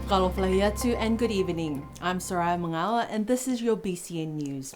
Kaloflahiatu and good evening. I'm Soraya Mangawa and this is your BCN News.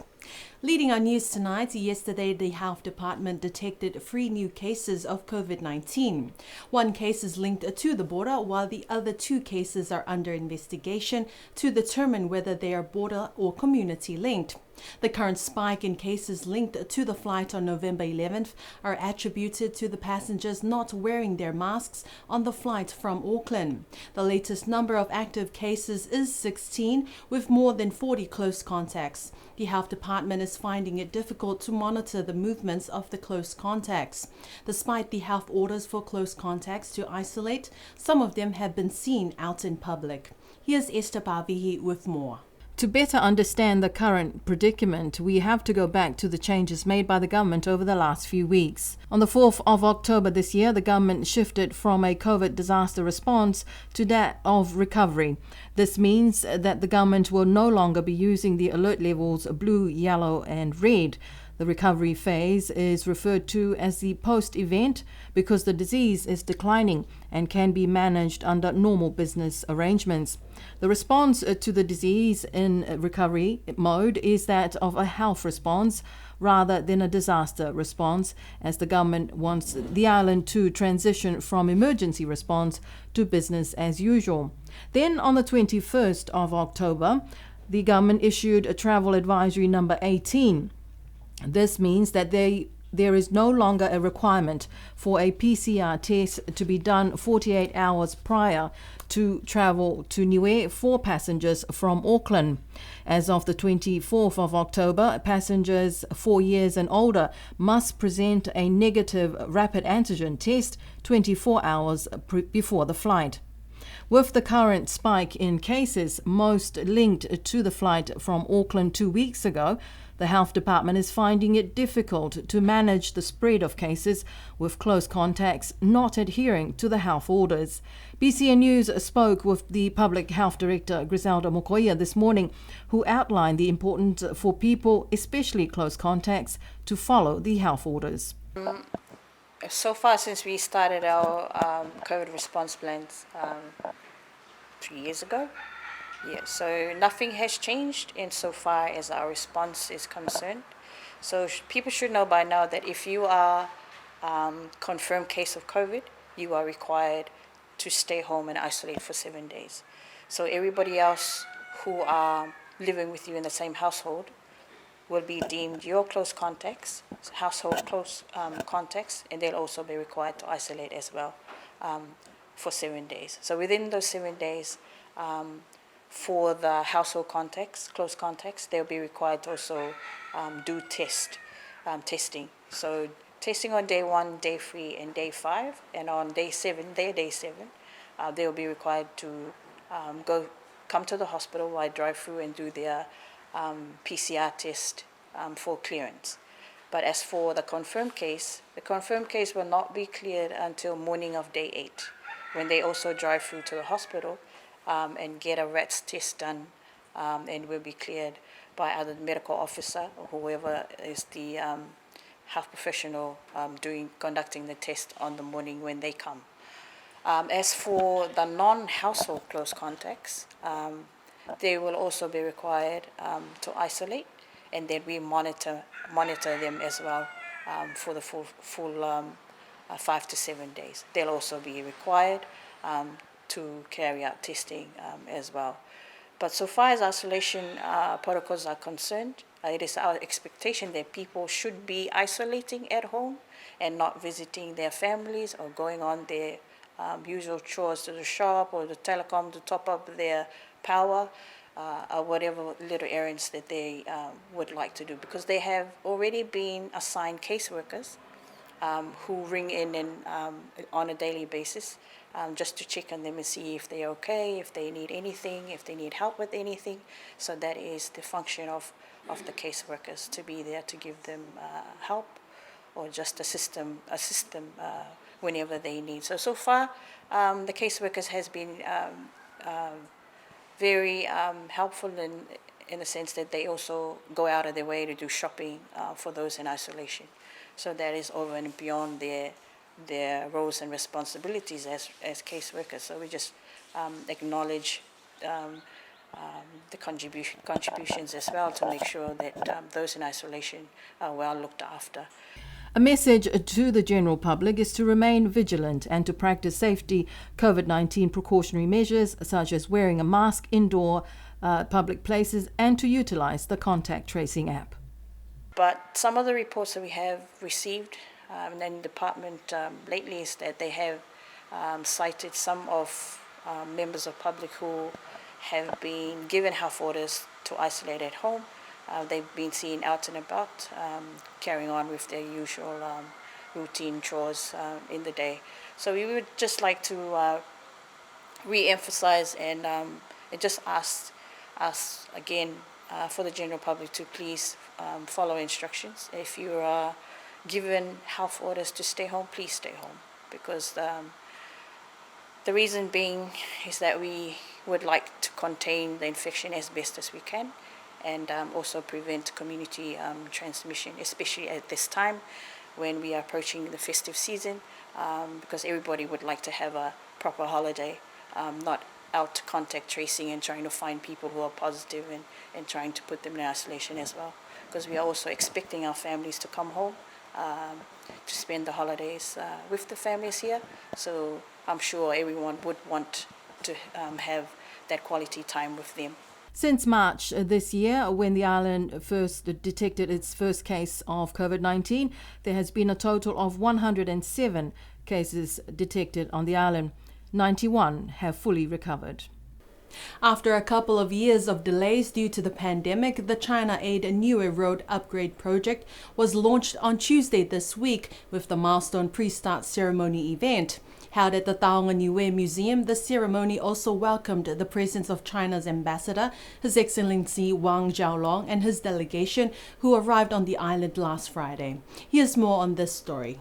Leading our news tonight, yesterday the Health Department detected 3 new cases of COVID-19. One case is linked to the border, while the other 2 cases are under investigation to determine whether they are border or community linked. The current spike in cases linked to the flight on November 11th are attributed to the passengers not wearing their masks on the flight from Auckland. The latest number of active cases is 16, with more than 40 close contacts. The Health Department is finding it difficult to monitor the movements of the close contacts. Despite the health orders for close contacts to isolate, some of them have been seen out in public. Here's Esther Pavihi with more. To better understand the current predicament, we have to go back to the changes made by the government over the last few weeks. On the 4th of October this year, the government shifted from a COVID disaster response to that of recovery. This means that the government will no longer be using the alert levels blue, yellow and red. The recovery phase is referred to as the post-event because the disease is declining and can be managed under normal business arrangements. The response to the disease in recovery mode is that of a health response rather than a disaster response, as the government wants the island to transition from emergency response to business as usual. Then on the 21st of October, the government issued a travel advisory number 18. This means that there is no longer a requirement for a PCR test to be done 48 hours prior to travel to Niue for passengers from Auckland. As of the 24th of October, passengers 4 years and older must present a negative rapid antigen test 24 hours before the flight. With the current spike in cases, most linked to the flight from Auckland 2 weeks ago, the Health Department is finding it difficult to manage the spread of cases with close contacts not adhering to the health orders. BCN News spoke with the Public Health Director Griselda Mokoia this morning, who outlined the importance for people, especially close contacts, to follow the health orders. So far since we started our COVID response plans 3 years ago, so nothing has changed insofar as our response is concerned. So people should know by now that if you are confirmed case of COVID, you are required to stay home and isolate for 7 days. So everybody else who are living with you in the same household will be deemed your close contacts, household close contacts, and they'll also be required to isolate as well for 7 days. So within those 7 days, for the household contacts, close contacts, they'll be required to also do testing. So testing on day 1, day 3, and day 5, and on day 7, they'll be required to come to the hospital while drive through and do their PCR test for clearance. But as for the confirmed case will not be cleared until morning of day 8, when they also drive through to the hospital and get a RATS test done, and will be cleared by either the medical officer or whoever is the health professional conducting the test on the morning when they come. As for the non-household close contacts, they will also be required to isolate, and then we monitor them as well for the full 5 to 7 days. They'll also be required to carry out testing as well. But so far as isolation protocols are concerned, it is our expectation that people should be isolating at home and not visiting their families or going on their usual chores to the shop or the telecom to top up their power, or whatever little errands that they would like to do, because they have already been assigned caseworkers who ring in and on a daily basis just to check on them and see if they're okay, if they need anything, if they need help with anything. So that is the function of the caseworkers, to be there to give them help or just assist them whenever they need. So far, the caseworkers has been very helpful in the sense that they also go out of their way to do shopping for those in isolation. So that is over and beyond their their roles and responsibilities as caseworkers. So we just acknowledge the contributions as well to make sure that those in isolation are well looked after. A message to the general public is to remain vigilant and to practice safety COVID-19 precautionary measures such as wearing a mask indoor public places and to utilize the contact tracing app. But some of the reports that we have received in the department lately is that they have cited some of members of public who have been given health orders to isolate at home. They've been seen out and about, carrying on with their usual routine chores in the day. So we would just like to re-emphasize and just ask again for the general public to please follow instructions. If you are given health orders to stay home, please stay home, because the reason being is that we would like to contain the infection as best as we can, and also prevent community transmission, especially at this time when we are approaching the festive season, because everybody would like to have a proper holiday, not out contact tracing and trying to find people who are positive and trying to put them in isolation as well, because we are also expecting our families to come home to spend the holidays with the families here. So I'm sure everyone would want to have that quality time with them. Since March this year, when the island first detected its first case of COVID-19, there has been a total of 107 cases detected on the island. 91 have fully recovered. After a couple of years of delays due to the pandemic, the China Aid Niue Road Upgrade Project was launched on Tuesday this week with the milestone pre-start ceremony event. Held at the Taonga Niue Museum, the ceremony also welcomed the presence of China's ambassador, His Excellency Wang Jiaolong, and his delegation, who arrived on the island last Friday. Here's more on this story.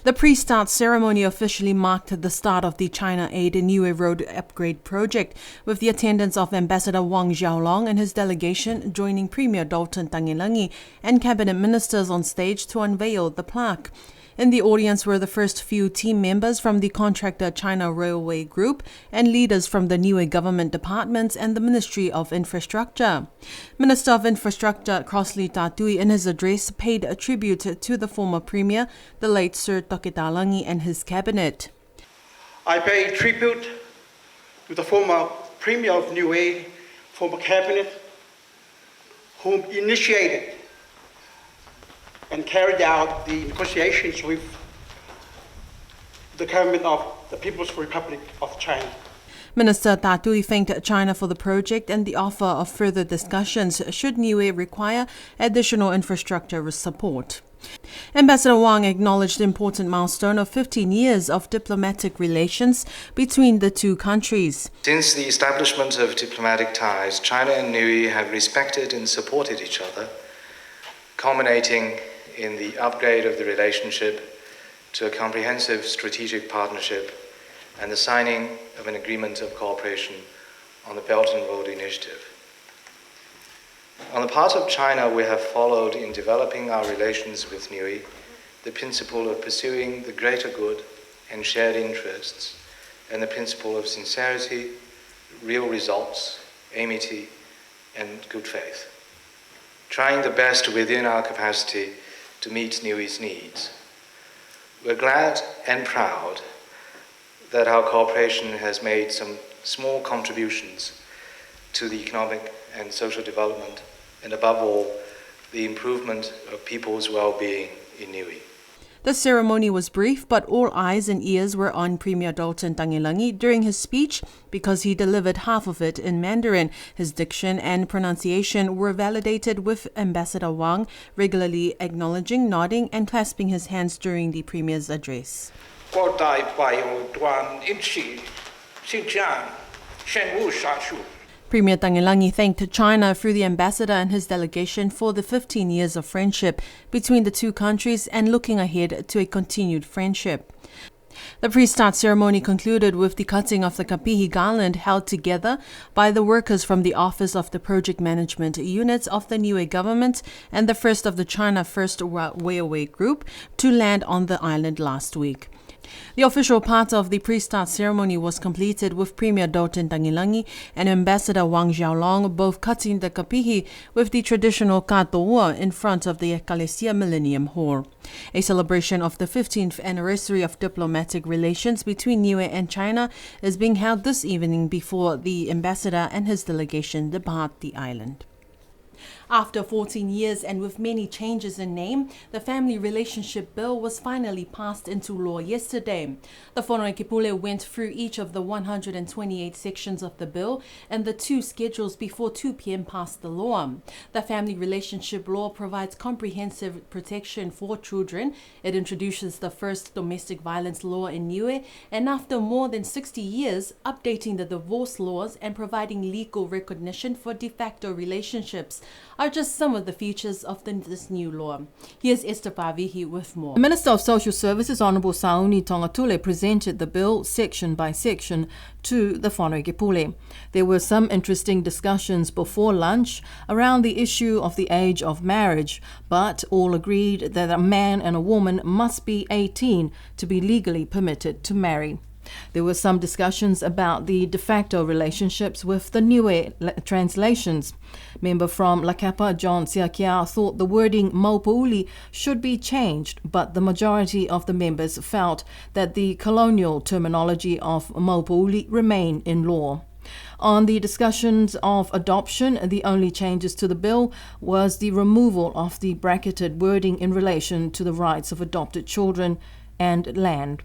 The pre-start ceremony officially marked the start of the China Aid Niue Road Upgrade Project, with the attendance of Ambassador Wang Jiaolong and his delegation joining Premier Dalton Tangilangi and cabinet ministers on stage to unveil the plaque. In the audience were the first few team members from the contractor China Railway Group and leaders from the Niue government departments and the Ministry of Infrastructure. Minister of Infrastructure Crossley Tatui, in his address, paid a tribute to the former Premier, the late Sir Tokitalangi, and his cabinet. I pay tribute to the former Premier of Niue, former cabinet, whom initiated and carried out the negotiations with the government of the People's Republic of China. Minister Tatui thanked China for the project and the offer of further discussions should Niue require additional infrastructure support. Ambassador Wang acknowledged the important milestone of 15 years of diplomatic relations between the two countries. Since the establishment of diplomatic ties, China and Niue have respected and supported each other, culminating in the upgrade of the relationship to a comprehensive strategic partnership and the signing of an agreement of cooperation on the Belt and Road Initiative. On the part of China, we have followed in developing our relations with Niue the principle of pursuing the greater good and shared interests, and the principle of sincerity, real results, amity, and good faith, trying the best within our capacity to meet Niue's needs. We're glad and proud that our cooperation has made some small contributions to the economic and social development, and above all, the improvement of people's well-being in Niue. The ceremony was brief, but all eyes and ears were on Premier Dalton Tangilangi during his speech because he delivered half of it in Mandarin. His diction and pronunciation were validated, with Ambassador Wang regularly acknowledging, nodding, and clasping his hands during the Premier's address. Premier Tangilangi thanked China through the ambassador and his delegation for the 15 years of friendship between the two countries and looking ahead to a continued friendship. The pre-start ceremony concluded with the cutting of the Kapihi garland held together by the workers from the Office of the Project Management Unit of the Niue government and the first of the China First Railway Group to land on the island last week. The official part of the pre-start ceremony was completed with Premier Dauten Tagilangi and Ambassador Wang Xiaolong both cutting the kapihi with the traditional katoa in front of the Ecclesia Millennium Hall. A celebration of the 15th anniversary of diplomatic relations between Niue and China is being held this evening before the ambassador and his delegation depart the island. After 14 years and with many changes in name, the Family Relationship Bill was finally passed into law yesterday. The Whanokepule went through each of the 128 sections of the bill and the two schedules before 2 p.m. passed the law. The Family Relationship Law provides comprehensive protection for children. It introduces the first domestic violence law in Niue, and after more than 60 years, updating the divorce laws and providing legal recognition for de facto relationships are just some of the features of this new law. Here's Esther Pavihi with more. The Minister of Social Services, Honourable Sauni Tongatule, presented the bill section by section to the Whanokepule. There were some interesting discussions before lunch around the issue of the age of marriage, but all agreed that a man and a woman must be 18 to be legally permitted to marry. There were some discussions about the de facto relationships with the Niue translations. Member from Lakapa, John Siakia, thought the wording Maupuuli should be changed, but the majority of the members felt that the colonial terminology of Maupuuli remain in law. On the discussions of adoption, the only changes to the bill was the removal of the bracketed wording in relation to the rights of adopted children and land.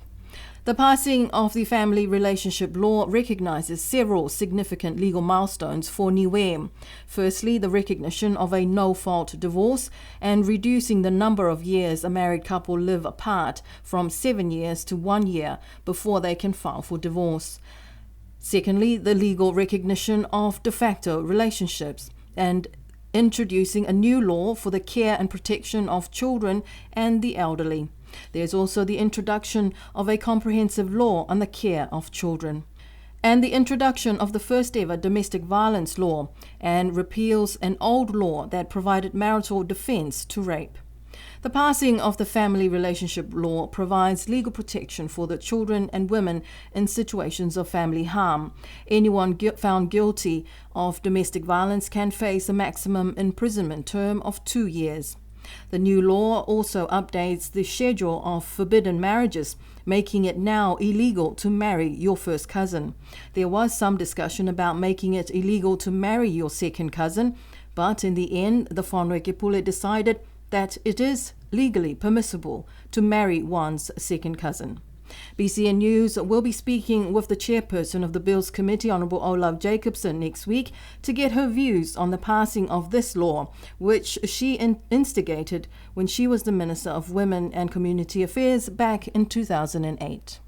The passing of the Family Relationship Law recognizes several significant legal milestones for Niue. Firstly, the recognition of a no-fault divorce and reducing the number of years a married couple live apart from 7 years to 1 year before they can file for divorce. Secondly, the legal recognition of de facto relationships and introducing a new law for the care and protection of children and the elderly. There's also the introduction of a comprehensive law on the care of children, and the introduction of the first ever domestic violence law, and repeals an old law that provided marital defense to rape. The passing of the Family Relationship Law provides legal protection for the children and women in situations of family harm. Anyone found guilty of domestic violence can face a maximum imprisonment term of 2 years. The new law also updates the schedule of forbidden marriages, making it now illegal to marry your first cousin. There was some discussion about making it illegal to marry your second cousin, but in the end, the Whanokepule decided that it is legally permissible to marry one's second cousin. BCN News will be speaking with the chairperson of the Bills Committee, Honourable Olav Jacobson, next week to get her views on the passing of this law, which she instigated when she was the Minister of Women and Community Affairs back in 2008.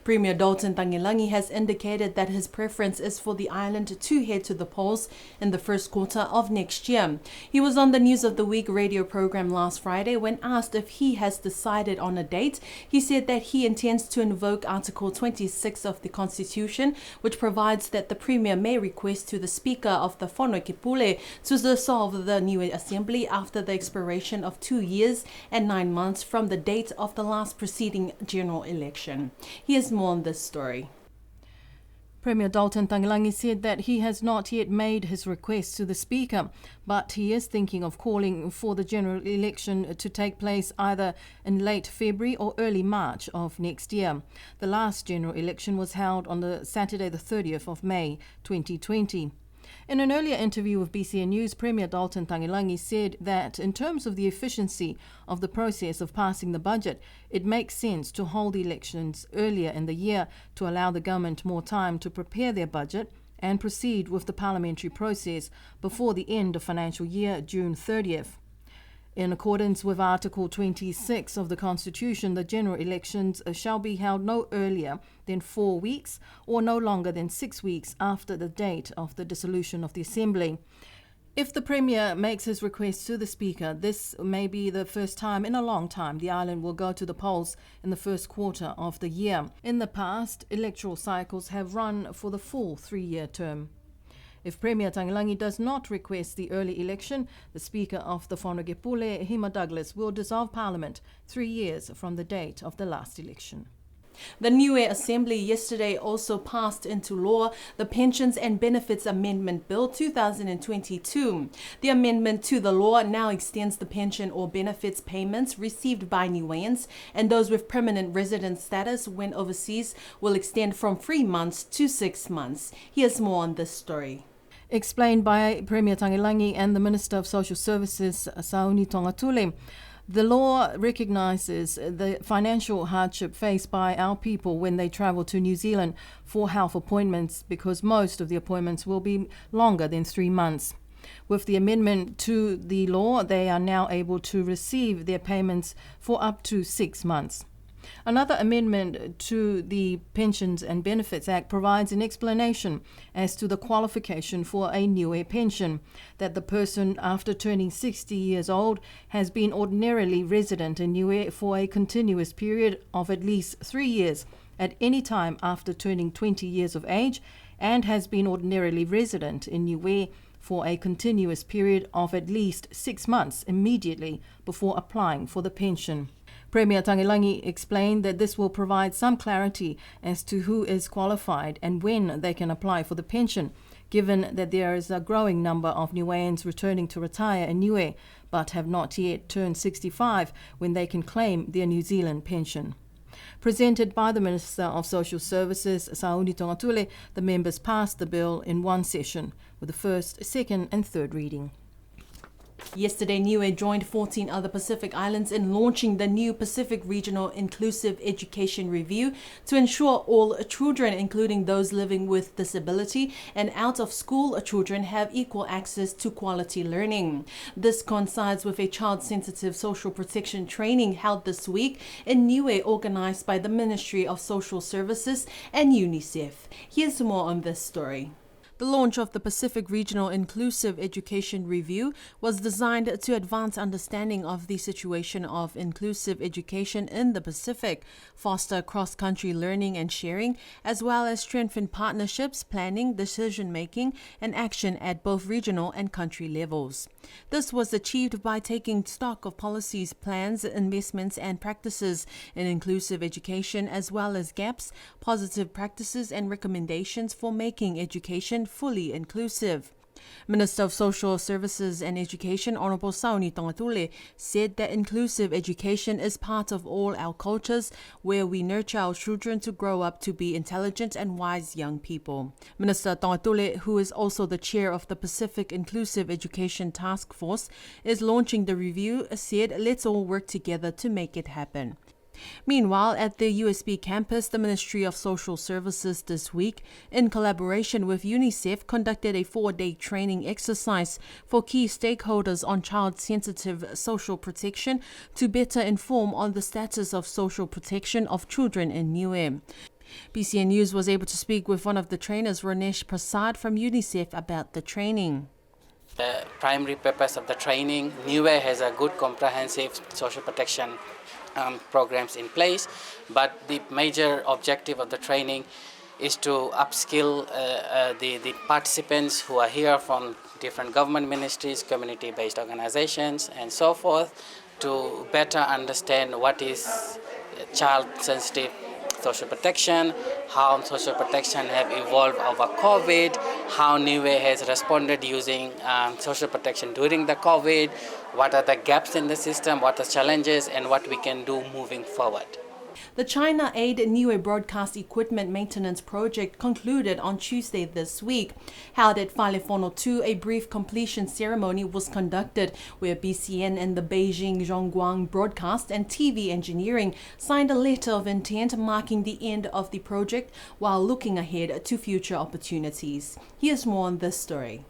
Premier Dauten Tagilangi has indicated that his preference is for the island to head to the polls in the first quarter of next year. He was on the News of the Week radio program last Friday when asked if he has decided on a date. He said that he intends to invoke Article 26 of the Constitution, which provides that the Premier may request to the Speaker of the Whanokepule to dissolve the Niue Assembly after the expiration of 2 years and 9 months from the date of the last preceding general election. Here's more on this story. Premier Dauten Tagilangi said that he has not yet made his request to the Speaker, but he is thinking of calling for the general election to take place either in late February or early March of next year. The last general election was held on the Saturday the 30th of May 2020. In an earlier interview with BCN News, Premier Dauten Tagilangi said that in terms of the efficiency of the process of passing the budget, it makes sense to hold the elections earlier in the year to allow the government more time to prepare their budget and proceed with the parliamentary process before the end of financial year, June 30th. In accordance with Article 26 of the Constitution, the general elections shall be held no earlier than 4 weeks or no longer than 6 weeks after the date of the dissolution of the Assembly. If the Premier makes his request to the Speaker, this may be the first time in a long time the island will go to the polls in the first quarter of the year. In the past, electoral cycles have run for the full 3-year term. If Premier Tagilangi does not request the early election, the Speaker of the Whanokepule, Hima Douglas, will dissolve Parliament 3 years from the date of the last election. The Niue Assembly yesterday also passed into law the Pensions and Benefits Amendment Bill 2022. The amendment to the law now extends the pension or benefits payments received by Niueans and those with permanent resident status when overseas will extend from 3 months to 6 months. Here's more on this story. Explained by Premier Tagilangi and the Minister of Social Services, Sauni Tongatule. The law recognizes the financial hardship faced by our people when they travel to New Zealand for health appointments because most of the appointments will be longer than 3 months. With the amendment to the law, they are now able to receive their payments for up to 6 months. Another amendment to the Pensions and Benefits Act provides an explanation as to the qualification for a Niue pension, that the person after turning 60 years old has been ordinarily resident in Niue for a continuous period of at least 3 years at any time after turning 20 years of age and has been ordinarily resident in Niue for a continuous period of at least 6 months immediately before applying for the pension. Premier Tagilangi explained that this will provide some clarity as to who is qualified and when they can apply for the pension, given that there is a growing number of Niueans returning to retire in Niue but have not yet turned 65 when they can claim their New Zealand pension. Presented by the Minister of Social Services, Sauni Tongatule, the members passed the bill in one session, with the first, second and third reading. Yesterday, Niue joined 14 other Pacific Islands in launching the new Pacific Regional Inclusive Education Review to ensure all children, including those living with disability and out-of-school children, have equal access to quality learning. This coincides with a child-sensitive social protection training held this week in Niue, organized by the Ministry of Social Services and UNICEF. Here's more on this story. The launch of the Pacific Regional Inclusive Education Review was designed to advance understanding of the situation of inclusive education in the Pacific, foster cross-country learning and sharing, as well as strengthen partnerships, planning, decision-making, and action at both regional and country levels. This was achieved by taking stock of policies, plans, investments, and practices in inclusive education, as well as gaps, positive practices, and recommendations for making education fully inclusive. Minister of Social Services and Education, Honourable Sauni Tongatule, said that inclusive education is part of all our cultures, where we nurture our children to grow up to be intelligent and wise young people. Minister Tongatule, who is also the chair of the Pacific Inclusive Education Task Force, is launching the review, said, "Let's all work together to make it happen." Meanwhile, at the USB campus, the Ministry of Social Services this week, in collaboration with UNICEF, conducted a 4-day training exercise for key stakeholders on child-sensitive social protection to better inform on the status of social protection of children in Niue. BCN News was able to speak with one of the trainers, Ranesh Prasad from UNICEF, about the training. The primary purpose of the training, Niue has a good comprehensive social protection programs in place, but the major objective of the training is to upskill the participants who are here from different government ministries, community-based organizations, and so forth, to better understand what is child-sensitive social protection, how social protection have evolved over COVID, how Niue has responded using social protection during the COVID, what are the gaps in the system, what are the challenges, and what we can do moving forward. The China Aid Niue Broadcast Equipment Maintenance Project concluded on Tuesday this week. Held at Whalefono 2, a brief completion ceremony was conducted where BCN and the Beijing Zhongguang Broadcast and TV Engineering signed a letter of intent marking the end of the project while looking ahead to future opportunities. Here's more on this story.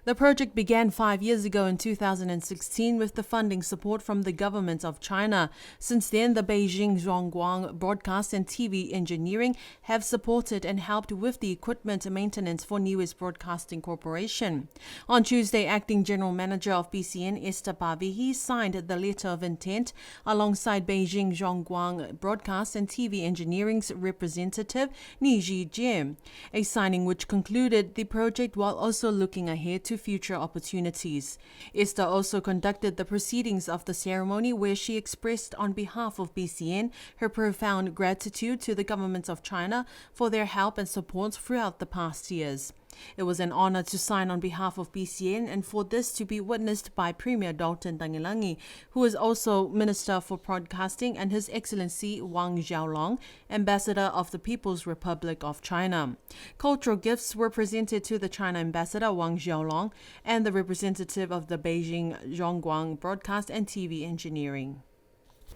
The project began 5 years ago in 2016 with the funding support from the government of China. Since then, the Beijing Zhongguang Broadcast and TV Engineering have supported and helped with the equipment maintenance for Niue's Broadcasting Corporation. On Tuesday, Acting General Manager of BCN, Esther Pavihi, signed the letter of intent alongside Beijing Zhongguang Broadcast and TV Engineering's representative, Ni Zhijie, a signing which concluded the project while also looking ahead to future opportunities. Esther also conducted the proceedings of the ceremony where she expressed on behalf of BCN her profound gratitude to the government of China for their help and support throughout the past years. It was an honor to sign on behalf of BCN and for this to be witnessed by Premier Dalton Tangilangi, who is also Minister for Broadcasting, and His Excellency Wang Xiaolong, Ambassador of the People's Republic of China. Cultural gifts were presented to the China Ambassador Wang Xiaolong and the representative of the Beijing Zhongguang Broadcast and TV Engineering.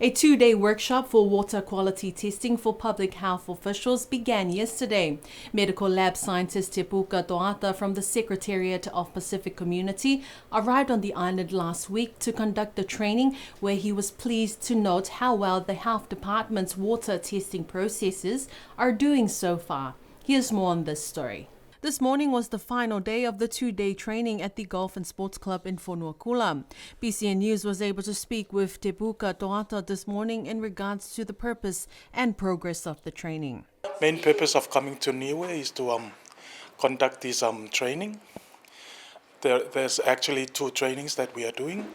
A 2-day workshop for water quality testing for public health officials began yesterday. Medical lab scientist Tepuka Toata from the Secretariat of Pacific Community arrived on the island last week to conduct the training, where he was pleased to note how well the health department's water testing processes are doing so far. Here's more on this story. This morning was the final day of the 2-day training at the Golf and Sports Club in Fonuakula. BCN News was able to speak with Tepuka Toata this morning in regards to the purpose and progress of the training. Main purpose of coming to Niue is to conduct this training. There's actually 2 trainings that we are doing.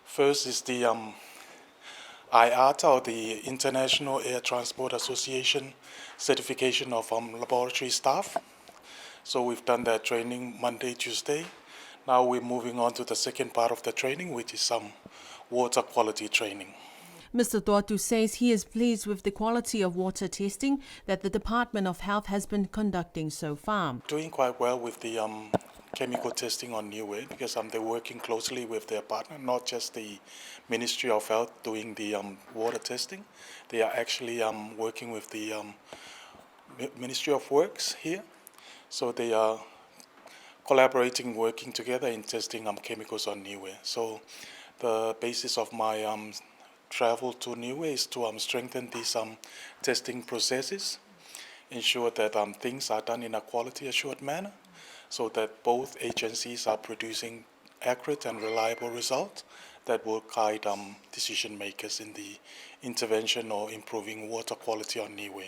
First is the IATA, or the International Air Transport Association certification of laboratory staff. So we've done that training Monday, Tuesday. Now we're moving on to the second part of the training, which is water quality training. Mr. Tuatu says he is pleased with the quality of water testing that the Department of Health has been conducting so far. Doing quite well with the chemical testing on Niue, because they're working closely with their partner, not just the Ministry of Health doing the water testing. They are actually working with the Ministry of Works here. So they are collaborating, working together in testing chemicals on Niue. So the basis of my travel to Niue is to strengthen these testing processes, ensure that things are done in a quality assured manner, so that both agencies are producing accurate and reliable results that will guide decision makers in the intervention or improving water quality on Niue.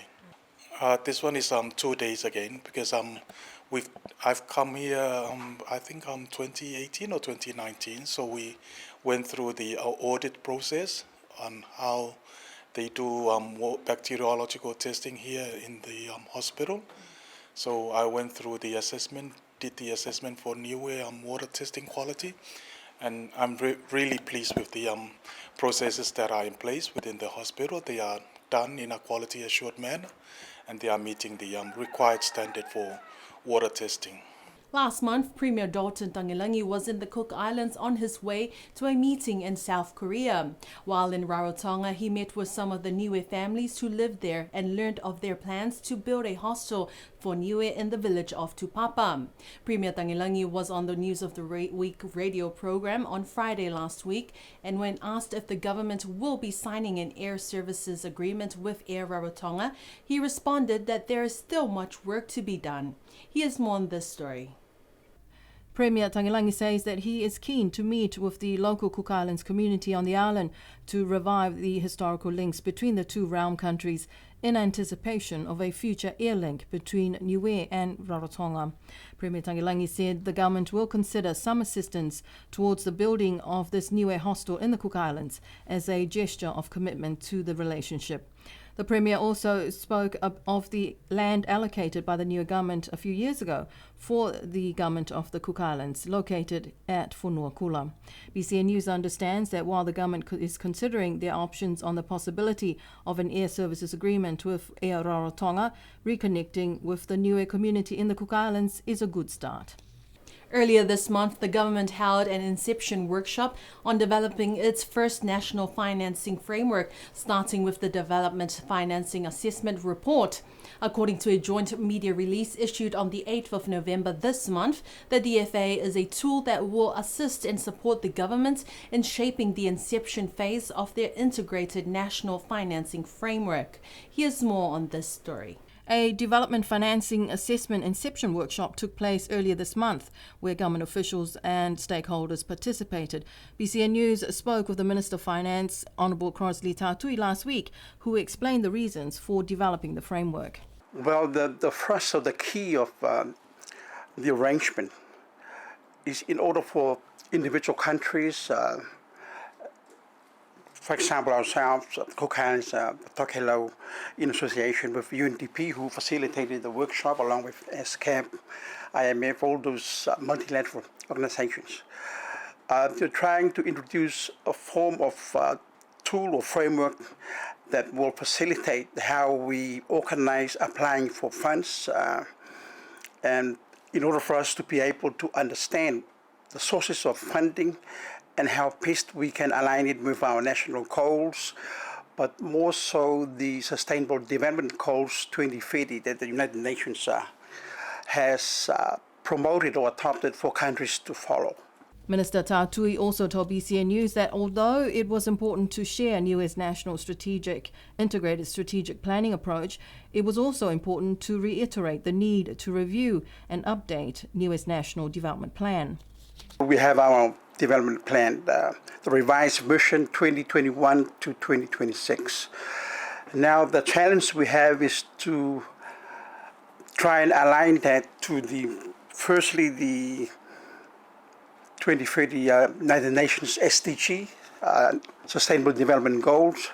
This one is 2 days again, because I've come here I think 2018 or 2019, so we went through the audit process on how they do bacteriological testing here in the hospital. So I went through the assessment, did the assessment for Niue water testing quality, and I'm really pleased with the processes that are in place within the hospital. They are done in a quality assured manner, and they are meeting the required standard for water testing. Last month, Premier Dalton Tangilangi was in the Cook Islands on his way to a meeting in South Korea. While in Rarotonga, he met with some of the Niue families who lived there and learned of their plans to build a hostel for Niue in the village of Tupapa. Premier Tangilangi was on the News of the Week radio program on Friday last week, and when asked if the government will be signing an air services agreement with Air Rarotonga, he responded that there is still much work to be done. Here's more on this story. Premier Tangilangi says that he is keen to meet with the local Cook Islands community on the island to revive the historical links between the two realm countries in anticipation of a future air link between Niue and Rarotonga. Premier Tangilangi said the government will consider some assistance towards the building of this Niue hostel in the Cook Islands as a gesture of commitment to the relationship. The Premier also spoke of the land allocated by the new government a few years ago for the government of the Cook Islands, located at Fonuakula. BCN News understands that while the government is considering their options on the possibility of an air services agreement with Air Rarotonga, reconnecting with the Niue community in the Cook Islands is a good start. Earlier this month, the government held an inception workshop on developing its first national financing framework, starting with the Development Financing Assessment Report. According to a joint media release issued on the 8th of November this month, the DFA is a tool that will assist and support the government in shaping the inception phase of their integrated national financing framework. Here's more on this story. A development financing assessment inception workshop took place earlier this month, where government officials and stakeholders participated. BCN News spoke with the Minister of Finance, Honourable Crossley Tatui, last week, who explained the reasons for developing the framework. Well, the thrust of the key of the arrangement is in order for individual countries, for example, ourselves, Cook Islands, Talk Hello, in association with UNDP, who facilitated the workshop along with SCAP, IMF, all those multilateral organizations. They're trying to introduce a form of tool or framework that will facilitate how we organize applying for funds, and in order for us to be able to understand the sources of funding and how best we can align it with our national goals, but more so the Sustainable Development Goals 2030 that the United Nations has promoted or adopted for countries to follow. Minister Tatui also told BCN News that although it was important to share Niue's national integrated strategic planning approach, it was also important to reiterate the need to review and update Niue's national development plan. We have our development plan, the revised version 2021 to 2026. Now the challenge we have is to try and align that to firstly the 2030 United Nations SDG, Sustainable Development Goals.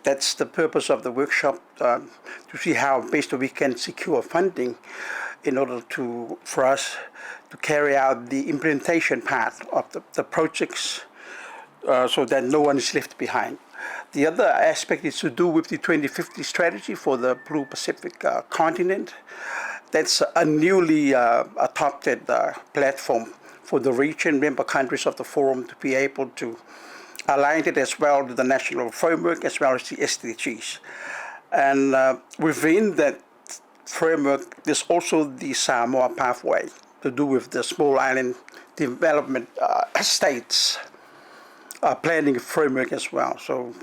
That's the purpose of the workshop, to see how best we can secure funding in order for us to carry out the implementation part of the projects, so that no one is left behind. The other aspect is to do with the 2050 strategy for the Blue Pacific continent. That's a newly adopted platform for the region, member countries of the forum, to be able to align it as well to the national framework as well as the SDGs. And within that framework, there's also the Samoa pathway to do with the small island development states planning framework as well. So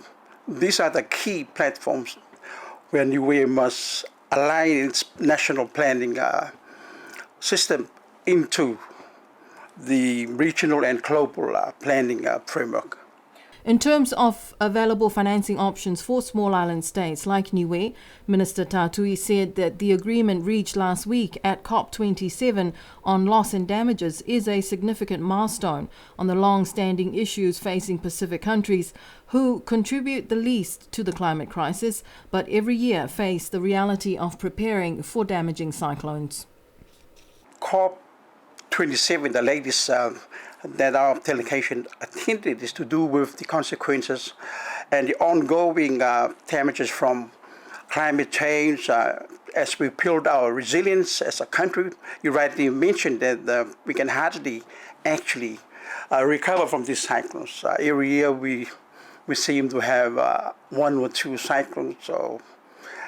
these are the key platforms where Niue must align its national planning system into the regional and global planning framework. In terms of available financing options for small island states like Niue, Minister Tatui said that the agreement reached last week at COP27 on loss and damages is a significant milestone on the long-standing issues facing Pacific countries who contribute the least to the climate crisis, but every year face the reality of preparing for damaging cyclones. COP27, the latest that our delegation attended, is to do with the consequences and the ongoing damages from climate change as we build our resilience as a country. You rightly mentioned that we can hardly actually recover from these cyclones. Every year we seem to have one or two cyclones, so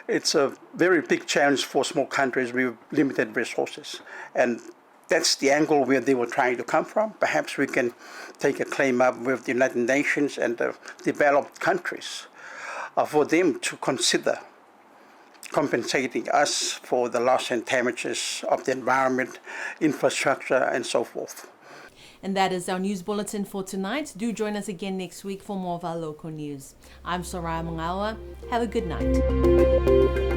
it's a very big challenge for small countries with limited resources. And that's the angle where they were trying to come from. Perhaps we can take a claim up with the United Nations and the developed countries for them to consider compensating us for the loss and damages of the environment, infrastructure, and so forth. And that is our news bulletin for tonight. Do join us again next week for more of our local news. I'm Soraya Mangawa. Have a good night.